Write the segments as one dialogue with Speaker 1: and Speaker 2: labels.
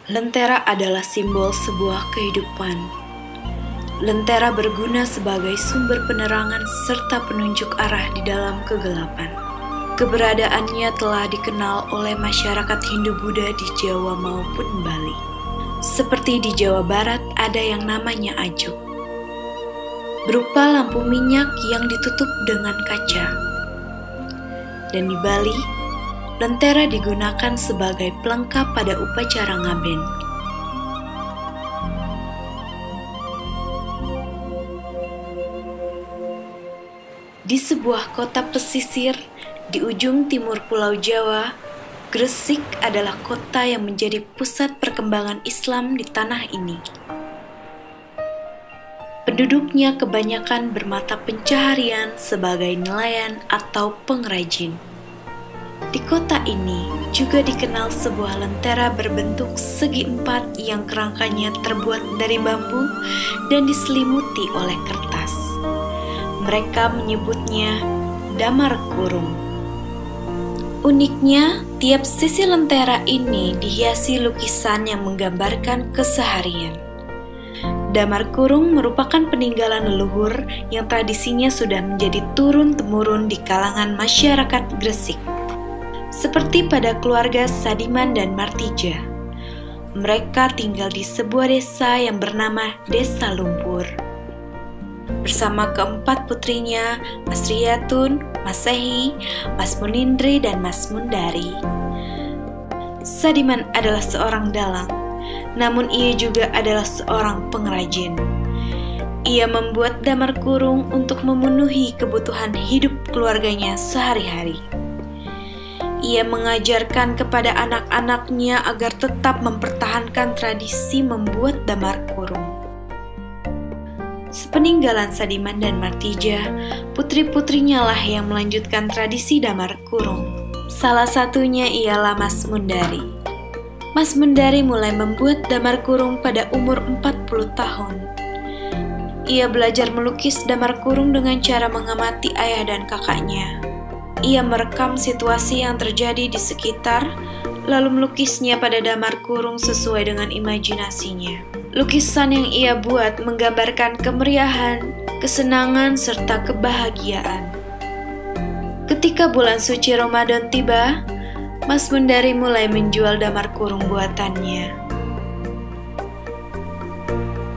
Speaker 1: Lentera adalah simbol sebuah kehidupan. Lentera berguna sebagai sumber penerangan serta penunjuk arah di dalam kegelapan. Keberadaannya telah dikenal oleh masyarakat Hindu-Buddha di Jawa maupun Bali. Seperti di Jawa Barat ada yang namanya ajuk, berupa lampu minyak yang ditutup dengan kaca. Dan di Bali, lentera digunakan sebagai pelengkap pada upacara ngaben. Di sebuah kota pesisir di ujung timur Pulau Jawa, Gresik adalah kota yang menjadi pusat perkembangan Islam di tanah ini. Penduduknya kebanyakan bermata pencaharian sebagai nelayan atau pengrajin. Di kota ini juga dikenal sebuah lentera berbentuk segi empat yang kerangkanya terbuat dari bambu dan diselimuti oleh kertas. Mereka menyebutnya damar kurung. Uniknya, tiap sisi lentera ini dihiasi lukisan yang menggambarkan keseharian. Damar kurung merupakan peninggalan leluhur yang tradisinya sudah menjadi turun-temurun di kalangan masyarakat Gresik. Seperti pada keluarga Sadiman dan Martija, mereka tinggal di sebuah desa yang bernama Desa Lumpur. Bersama keempat putrinya, Mas Riyatun, Mas Sehi, Mas Munindri, dan Mas Mundari. Sadiman adalah seorang dalang, namun ia juga adalah seorang pengrajin. Ia membuat damar kurung untuk memenuhi kebutuhan hidup keluarganya sehari-hari. Ia mengajarkan kepada anak-anaknya agar tetap mempertahankan tradisi membuat damar kurung. Sepeninggalan Sadiman dan Martija, putri-putrinya lah yang melanjutkan tradisi damar kurung. Salah satunya ialah Mas Mundari. Mas Mundari mulai membuat damar kurung pada umur 40 tahun. Ia belajar melukis damar kurung dengan cara mengamati ayah dan kakaknya. Ia merekam situasi yang terjadi di sekitar, lalu melukisnya pada damar kurung sesuai dengan imajinasinya. Lukisan yang ia buat menggambarkan kemeriahan, kesenangan, serta kebahagiaan. Ketika bulan suci Ramadan tiba, Mas Mundari mulai menjual damar kurung buatannya.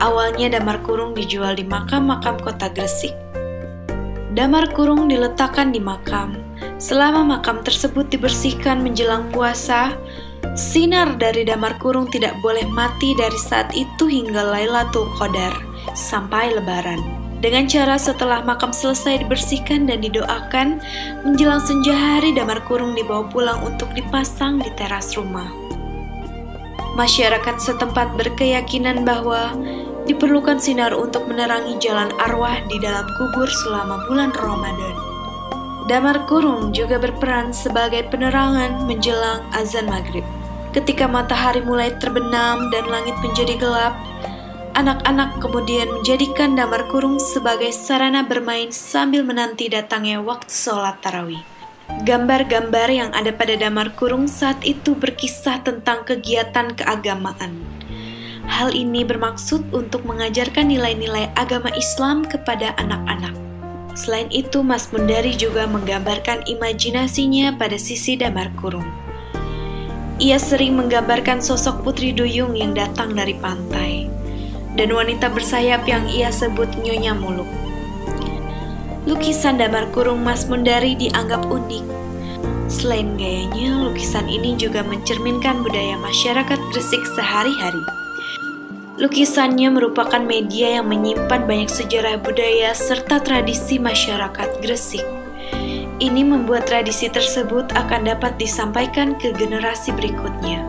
Speaker 1: Awalnya damar kurung dijual di makam-makam kota Gresik. Damar kurung diletakkan di makam. Selama makam tersebut dibersihkan menjelang puasa, sinar dari damar kurung tidak boleh mati dari saat itu hingga Lailatul Qadar, sampai Lebaran. Dengan cara setelah makam selesai dibersihkan dan didoakan, menjelang senja hari damar kurung dibawa pulang untuk dipasang di teras rumah. Masyarakat setempat berkeyakinan bahwa diperlukan sinar untuk menerangi jalan arwah di dalam kubur selama bulan Ramadan. Damar kurung juga berperan sebagai penerangan menjelang azan maghrib. Ketika matahari mulai terbenam dan langit menjadi gelap, anak-anak kemudian menjadikan damar kurung sebagai sarana bermain sambil menanti datangnya waktu sholat tarawih. Gambar-gambar yang ada pada damar kurung saat itu berkisah tentang kegiatan keagamaan. Hal ini bermaksud untuk mengajarkan nilai-nilai agama Islam kepada anak-anak. Selain itu, Mas Mundari juga menggambarkan imajinasinya pada sisi damar kurung. Ia sering menggambarkan sosok putri duyung yang datang dari pantai, dan wanita bersayap yang ia sebut Nyonya Muluk. Lukisan damar kurung Mas Mundari dianggap unik. Selain gayanya, lukisan ini juga mencerminkan budaya masyarakat Gresik sehari-hari. Lukisannya merupakan media yang menyimpan banyak sejarah budaya serta tradisi masyarakat Gresik. Ini membuat tradisi tersebut akan dapat disampaikan ke generasi berikutnya.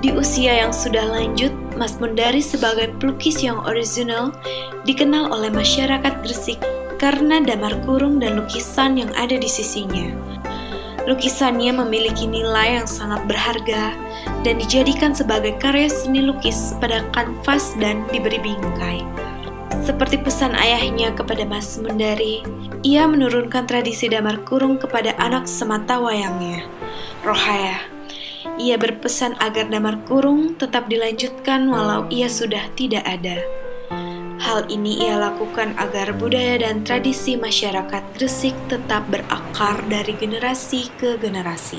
Speaker 1: Di usia yang sudah lanjut, Mas Mundari sebagai pelukis yang orisinal dikenal oleh masyarakat Gresik karena damar kurung dan lukisan yang ada di sisinya. Lukisannya memiliki nilai yang sangat berharga dan dijadikan sebagai karya seni lukis pada kanvas dan diberi bingkai. Seperti pesan ayahnya kepada Mas Mundari, ia menurunkan tradisi damar kurung kepada anak sematawayangnya. Rohaya. Ia berpesan agar Damar Kurung tetap dilanjutkan walau ia sudah tidak ada. Hal ini ia lakukan agar budaya dan tradisi masyarakat Gresik tetap berakar dari generasi ke generasi.